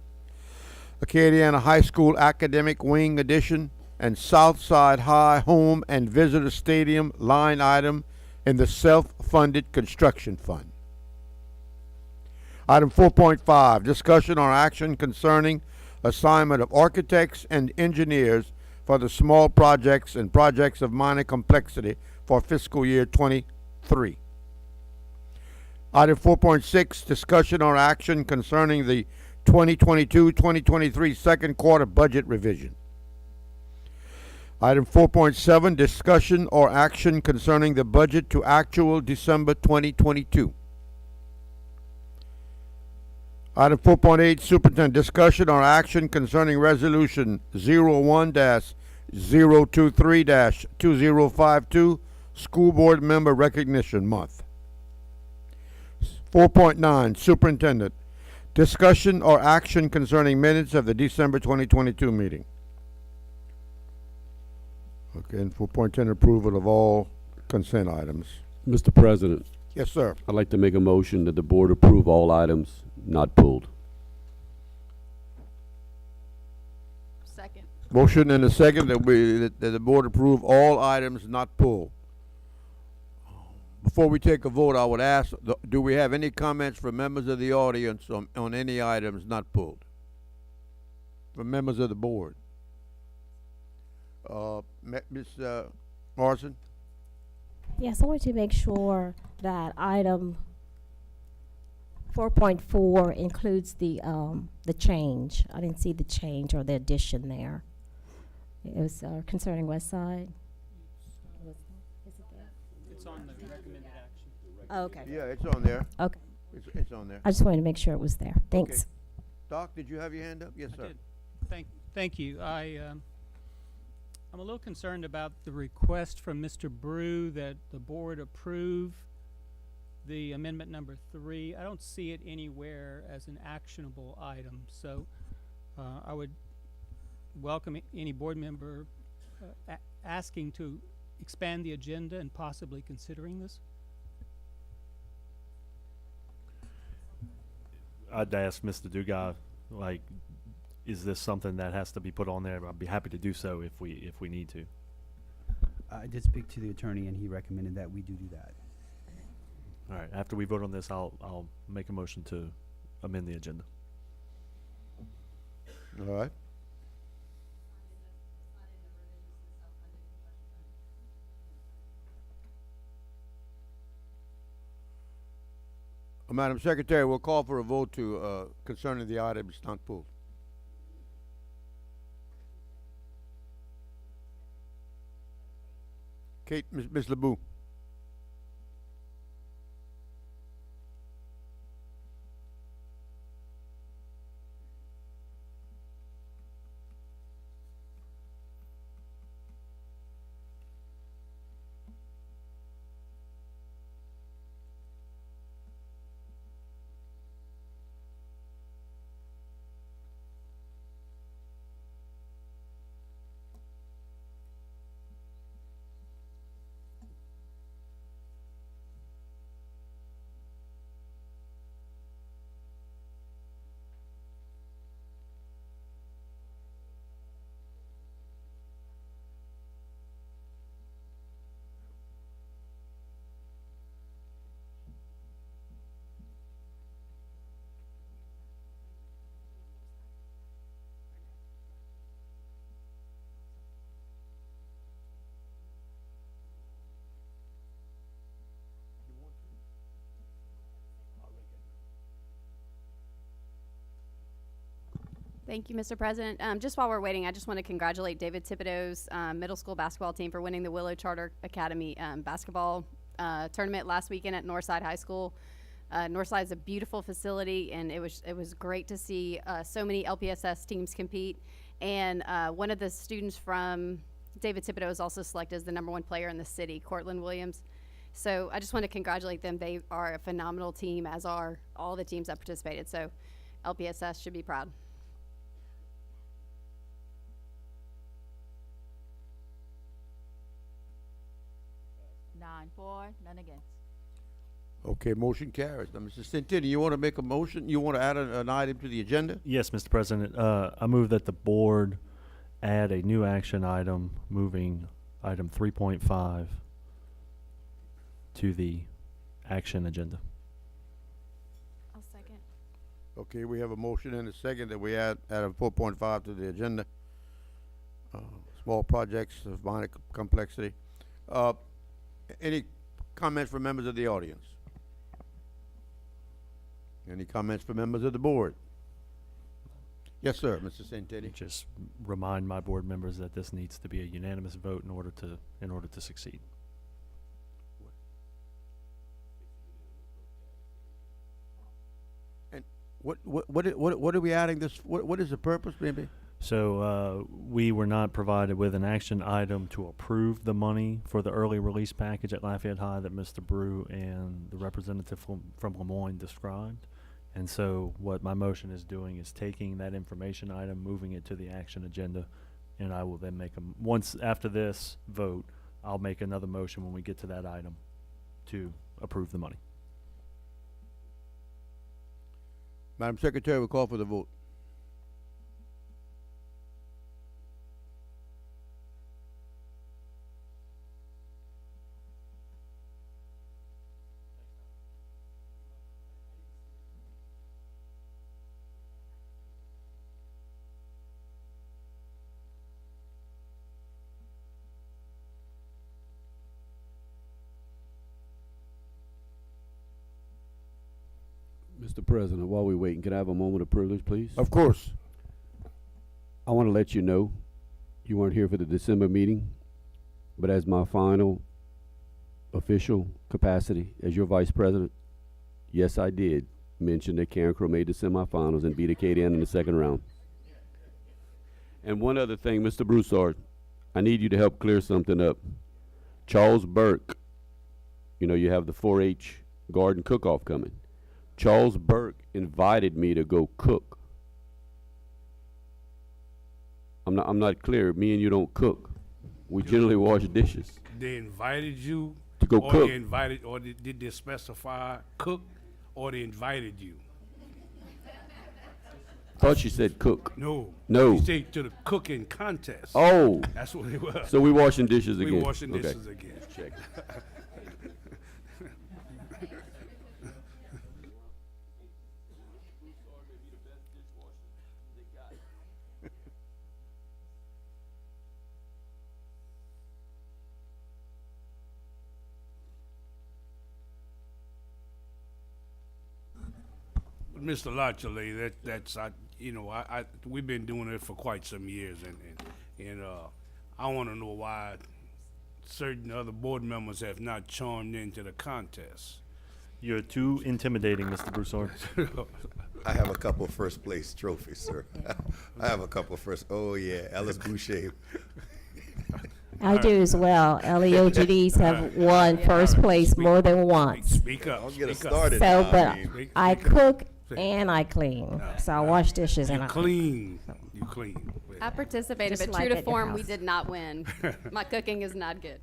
Acadiana High School Academic Wing Edition, and Southside High Home and Visitor Stadium line item in the self-funded construction fund. Item 4.5, discussion or action concerning assignment of architects and engineers for the small projects and projects of minor complexity for fiscal year 23. Item 4.6, discussion or action concerning the 2022-2023 second quarter budget revision. Item 4.7, discussion or action concerning the budget to actual December 2022. Item 4.8, Superintendent, discussion or action concerning Resolution 01-023-2052, School Board Member Recognition Month. 4.9, Superintendent, discussion or action concerning minutes of the December 2022 meeting. Okay, and 4.10, approval of all consent items. Mr. President, Yes, sir. I'd like to make a motion that the board approve all items not pulled. Second. Motion and a second that the board approve all items not pulled. Before we take a vote, I would ask, do we have any comments from members of the audience on any items not pulled? From members of the board? Ms. Morrison? Yes, I want to make sure that item 4.4 includes the change. I didn't see the change or the addition there. It was concerning West Side. Is it there? It's on the recommended action. Oh, okay. Yeah, it's on there. Okay. It's on there. I just wanted to make sure it was there. Thanks. Okay. Doc, did you have your hand up? Yes, sir. Thank you. I'm a little concerned about the request from Mr. Brew that the board approve the amendment number 3. I don't see it anywhere as an actionable item, so I would welcome any board member asking to expand the agenda and possibly considering this. I'd ask Mr. Dugas, like, is this something that has to be put on there? I'd be happy to do so if we need to. I did speak to the attorney, and he recommended that we do that. All right. After we vote on this, I'll make a motion to amend the agenda. All right. Madam Secretary, we'll call for a vote to concerning the items not pulled. Kate, Ms. LeBou. Thank you, Mr. President. Just while we're waiting, I just want to congratulate David Thibodeau's middle school basketball team for winning the Willow Charter Academy basketball tournament last weekend at Northside High School. Northside is a beautiful facility, and it was great to see so many LPSS teams compete. And one of the students from David Thibodeau is also selected as the #1 player in the city, Cortland Williams. So I just want to congratulate them. They are a phenomenal team, as are all the teams that participated. So LPSS should be proud. 9-4, none against. Okay, motion carries. Now, Mr. Centini, you want to make a motion? You want to add an item to the agenda? Yes, Mr. President. I move that the board add a new action item, moving item 3.5 to the action agenda. I'll second. Okay, we have a motion and a second that we add item 4.5 to the agenda. Small projects of minor complexity. Any comments from members of the audience? Any comments from members of the board? Yes, sir, Mr. Santini. Just remind my board members that this needs to be a unanimous vote in order to succeed. And what are we adding this? What is the purpose, maybe? So we were not provided with an action item to approve the money for the early release package at Lafayette High that Mr. Brew and the representative from Lemoyne described. And so what my motion is doing is taking that information item, moving it to the action agenda, and I will then make once after this vote, I'll make another motion when we get to that item to approve the money. Madam Secretary, we'll call for the vote. Mr. President, while we're waiting, can I have a moment of privilege, please? Of course. I want to let you know you weren't here for the December meeting, but as my final official capacity as your vice president, yes, I did mention that Karen Crow made the semifinals and beat Acadia in the second round. And one other thing, Mr. Broussard, I need you to help clear something up. Charles Burke, you know, you have the 4-H garden cook-off coming. Charles Burke invited me to go cook. I'm not clear. Me and you don't cook. We generally wash dishes. They invited you to go or cook. They invited, or did they specify cook, or they invited you? Thought she said cook. No. No. You say to the cooking contest. Oh. That's what it was. So we washing dishes again. We washing Okay. dishes again. Check. Mr. Lachele, that's we've been doing it for quite some years, and I want to know why certain other board members have not chimed into the contest. You're too intimidating, Mr. Broussard. I have a couple first place trophies, sir. I have a couple first. Oh yeah, Ellis Boucher. I do as well. LEOGDs have won first place more than once. Speak up. Don't get us speak up. started. So, now, but I cook and I clean. So I wash dishes and You I clean. You clean. I participated, Just but like true to at your form, we house. did not win. My cooking is not good.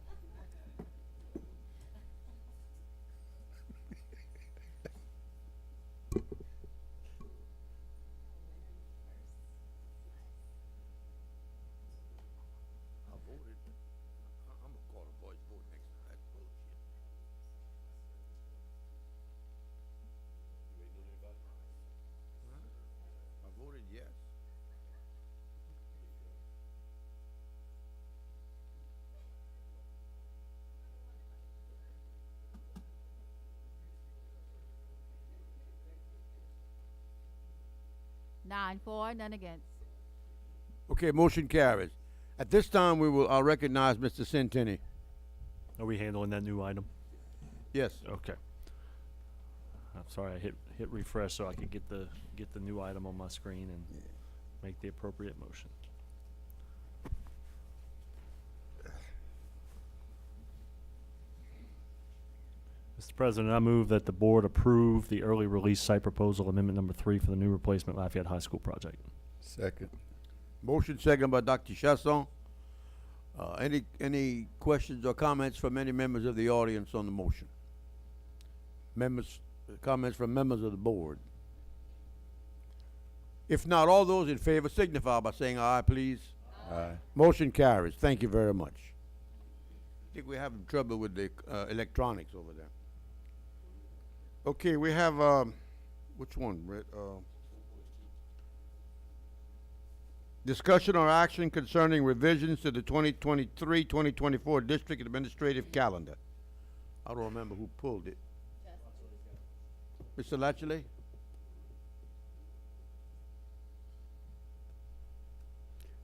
I voted. I'm gonna call a voice vote next time. That's bullshit. I voted yes. Nine for, none against. Okay, motion carries. At this time, I'll recognize Mr. Centini. Are we handling that new item? Yes. Okay. I'm sorry, I hit refresh so I could get the new item on my screen and make the appropriate motion. Mr. President, I move that the board approve the early release site proposal amendment number 3 for the new replacement Lafayette High School project. Second. Motion second by Dr. Chasson. Any questions or comments from any members of the audience on the motion? Comments from members of the board? If not, all those in favor signify by saying aye, please. Aye. Motion carries. Thank you very much. I think we're having trouble with the electronics over there. Okay, we have, which one, Brett? Discussion or action concerning revisions to the 2023-2024 district administrative calendar. I don't remember who pulled it. Mr. Latchley?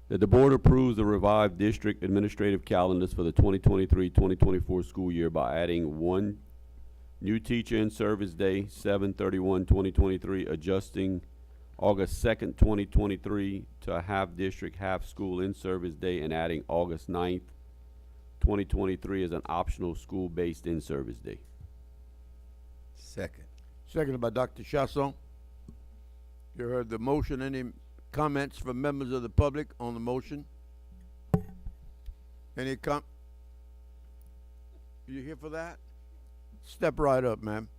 That the board approves the revived district administrative calendars for the 2023-2024 school year by adding one new teacher in service day, 7/31/2023, adjusting August 2nd, 2023 to a half district, half school in service day, and adding August 9th, 2023 as an optional school-based in service day. Second. Seconded by Dr. Chasson. You heard the motion. Any comments from members of the public on the motion? Any you here for that? Step right up, ma'am.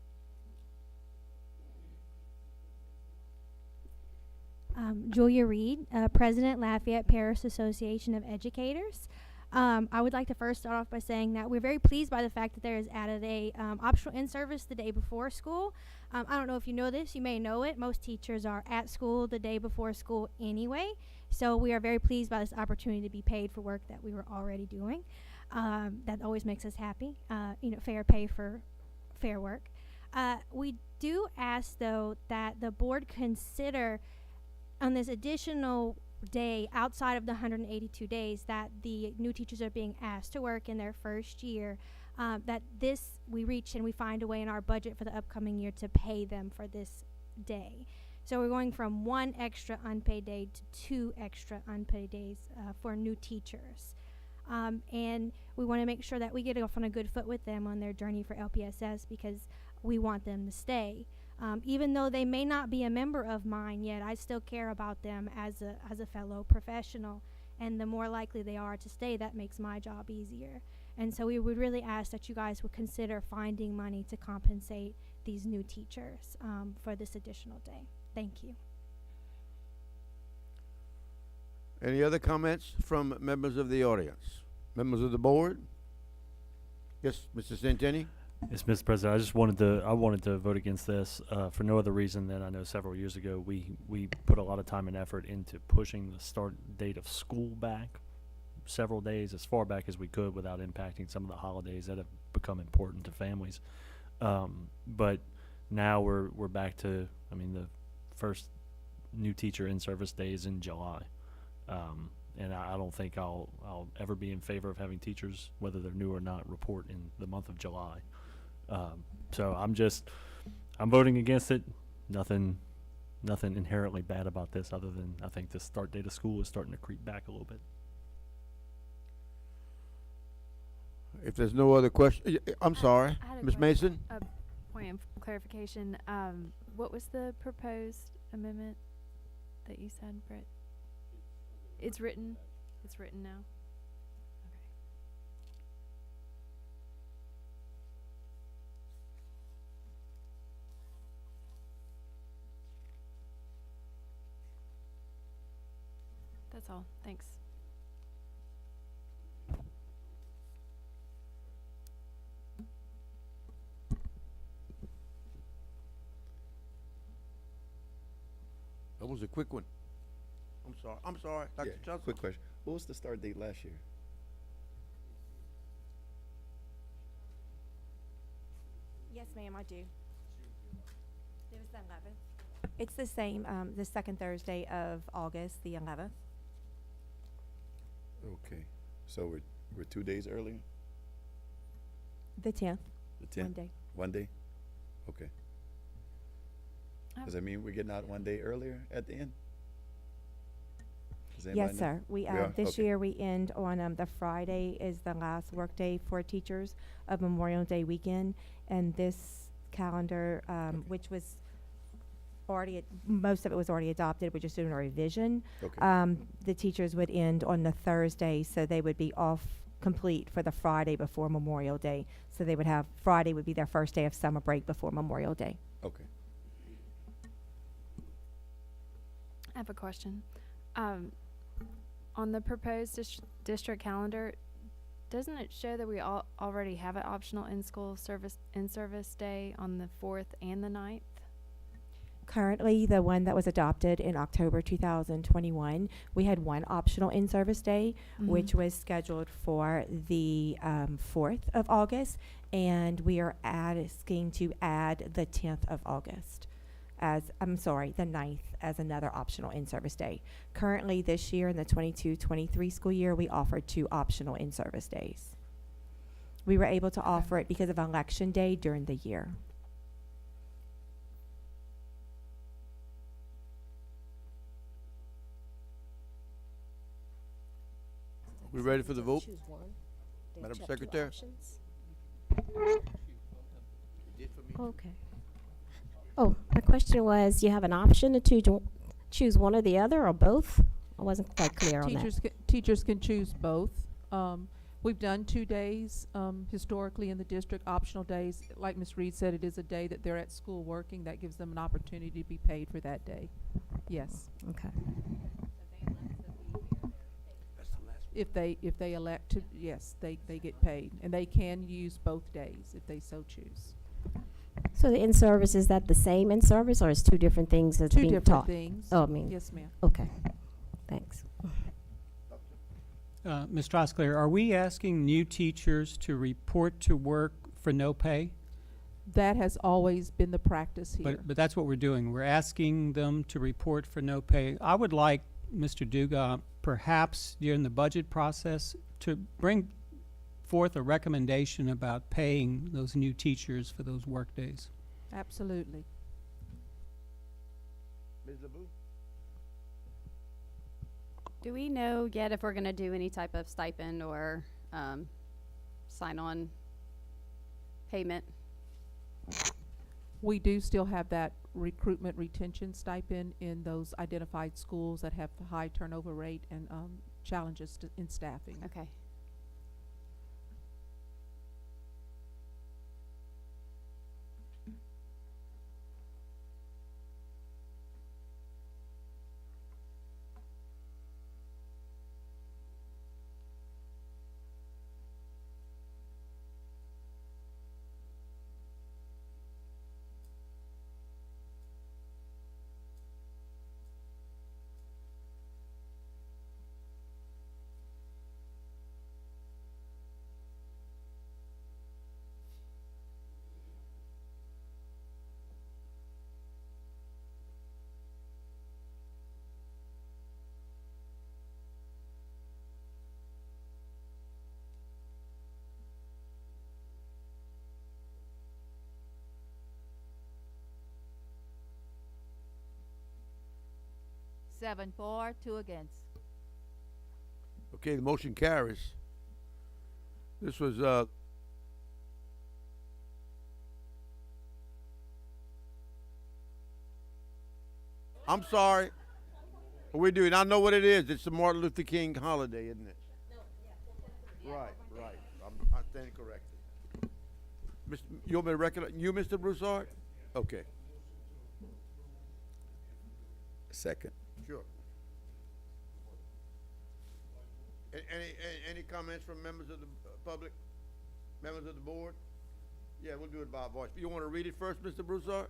Julia Reed, President, Lafayette Parish Association of Educators. I would like to first start off by saying that we're very pleased by the fact that there is added a optional in-service the day before school. I don't know if you know this, you may know it. Most teachers are at school the day before school anyway. So we are very pleased by this opportunity to be paid for work that we were already doing. That always makes us happy. Fair pay for fair work. We do ask, though, that the board consider on this additional day outside of the 182 days that the new teachers are being asked to work in their first year, that this we reach and we find a way in our budget for the upcoming year to pay them for this day. So we're going from 1 extra unpaid day to 2 extra unpaid days for new teachers. And we want to make sure that we get off on a good foot with them on their journey for LPSS because we want them to stay. Even though they may not be a member of mine yet, I still care about them as a fellow professional. And the more likely they are to stay, that makes my job easier. And so we would really ask that you guys would consider finding money to compensate these new teachers for this additional day. Thank you. Any other comments from members of the audience? Members of the board? Yes, Mr. Centeni? Yes, Mr. President, I wanted to vote against this for no other reason than I know several years ago we put a lot of time and effort into pushing the start date of school back several days, as far back as we could, without impacting some of the holidays that have become important to families. But now we're back to, the first new teacher in service day is in July. And I don't think I'll ever be in favor of having teachers, whether they're new or not, report in the month of July. So I'm voting against it. Nothing inherently bad about this, other than I think the start date of school is starting to creep back a little bit. If there's no other question, I'm sorry, Ms. Mason? A point of clarification. What was the proposed amendment that you said, Britt? It's written now. Okay. That's all. Thanks. That was a quick one. I'm sorry, Dr. Johnson. Quick question. What was the start date last year? Yes, ma'am, I do. It was the 11th. It's the same, the second Thursday of August, the 11th. Okay. So we're 2 days earlier? The 10th. The 10th? 1 day. 1 day? Okay. Does that mean we're getting out 1 day earlier at the end? Yes, sir. We this Okay. year we end on the Friday is the last work day for teachers of Memorial Day weekend, and this calendar, which was already most of it was already adopted. We're just doing a revision. Okay. The teachers would end on the Thursday, so they would be off complete for the Friday before Memorial Day. So they would have Friday would be their first day of summer break before Memorial Day. Okay. I have a question. On the proposed district calendar, doesn't it show that we already have an optional in-school service day on the 4th and the 9th? Currently, the one that was adopted in October 2021, we had one optional in-service day, which was scheduled for the 4th of August, and we are asking to add the 10th of August the 9th as another optional in-service day. Currently, this year in the 22-23 school year, we offered 2 optional in-service days. We were able to offer it because of election day during the year. We ready for the vote? Madam Secretary? Okay. Oh, my question was, you have an option to choose one or the other or both? I wasn't quite clear on that. Teachers can choose both. We've done 2 days historically in the district, optional days. Like Ms. Reed said, it is a day that they're at school working. That gives them an opportunity to be paid for that day. Yes. Okay. If they elect to, yes, they get paid, and they can use both days if they so choose. So the in-service, is that the same in-service, or is 2 different things that's being taught? 2 different things. Oh, I mean. Yes, ma'am. Okay. Thanks. Ms. Trosclair, are we asking new teachers to report to work for no pay? That has always been the practice here. But that's what we're doing. We're asking them to report for no pay. I would like Mr. Duga, perhaps during the budget process, to bring forth a recommendation about paying those new teachers for those work days. Absolutely. Ms. LeBou? Do we know yet if we're going to do any type of stipend or sign-on payment? We do still have that recruitment retention stipend in those identified schools that have the high turnover rate and challenges in staffing. Okay. Seven for, 2 against. Okay, the motion carries. This was, I'm sorry. We're doing, I know what it is. It's the Martin Luther King holiday, isn't it? Right. I stand corrected. You want me to recognize you, Mr. Broussard? Okay. Second. Sure. Any comments from members of the public? Members of the board? Yeah, we'll do it by voice. You want to read it first, Mr. Broussard?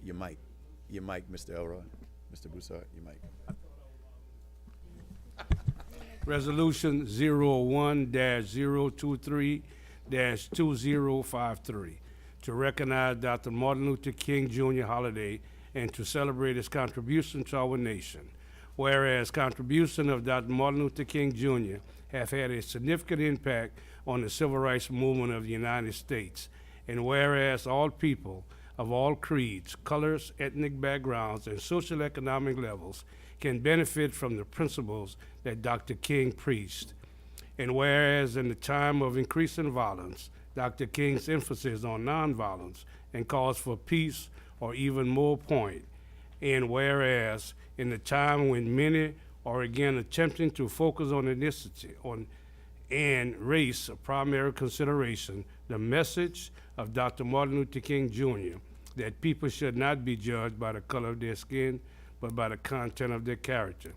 Your mic, Mr. Elroy, Mr. Broussard, your mic. Resolution 01-023-2053 to recognize Dr. Martin Luther King Jr. holiday and to celebrate his contribution to our nation. Whereas contribution of Dr. Martin Luther King Jr. have had a significant impact on the civil rights movement of the United States, and whereas all people of all creeds, colors, ethnic backgrounds, and socioeconomic levels can benefit from the principles that Dr. King preached. And whereas in the time of increasing violence, Dr. King's emphasis on nonviolence and calls for peace or even more point. And whereas in the time when many are again attempting to focus on ethnicity and race a primary consideration, the message of Dr. Martin Luther King Jr. that people should not be judged by the color of their skin, but by the content of their character,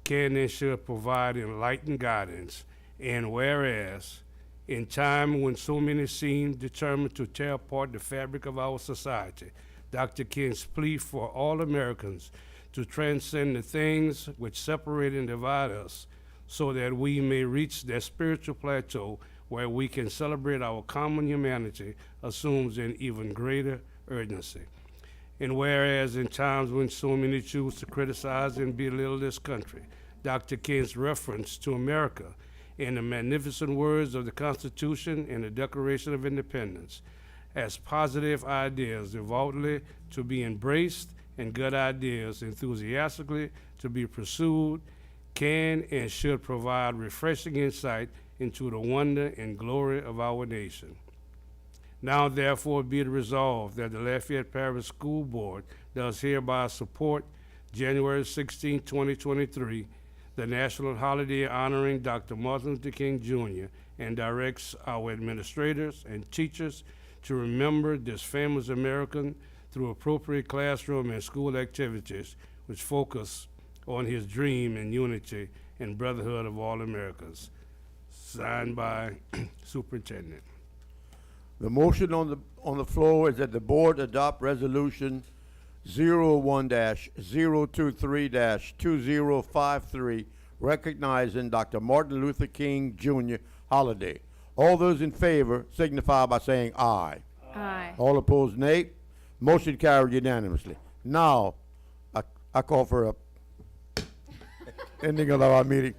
can and should provide enlightened guidance. And whereas In time when so many seem determined to tear apart the fabric of our society, Dr. King's plea for all Americans to transcend the things which separate and divide us so that we may reach that spiritual plateau where we can celebrate our common humanity assumes an even greater urgency. And whereas in times when so many choose to criticize and belittle this country, Dr. King's reference to America in the magnificent words of the Constitution and the Declaration of Independence as positive ideas devoutly to be embraced and good ideas enthusiastically to be pursued can and should provide refreshing insight into the wonder and glory of our nation. Now therefore be it resolved that the Lafayette Parish School Board does hereby support January 16, 2023, the national holiday honoring Dr. Martin Luther King Jr. and directs our administrators and teachers to remember this famous American through appropriate classroom and school activities which focus on his dream and unity and brotherhood of all Americans. Signed by Superintendent. The motion on the floor is that the board adopt resolution 01-023-2053 recognizing Dr. Martin Luther King Jr. holiday. All those in favor signify by saying aye. Aye. All opposed, nay. Motion carried unanimously. Now, I call for a ending of our meeting.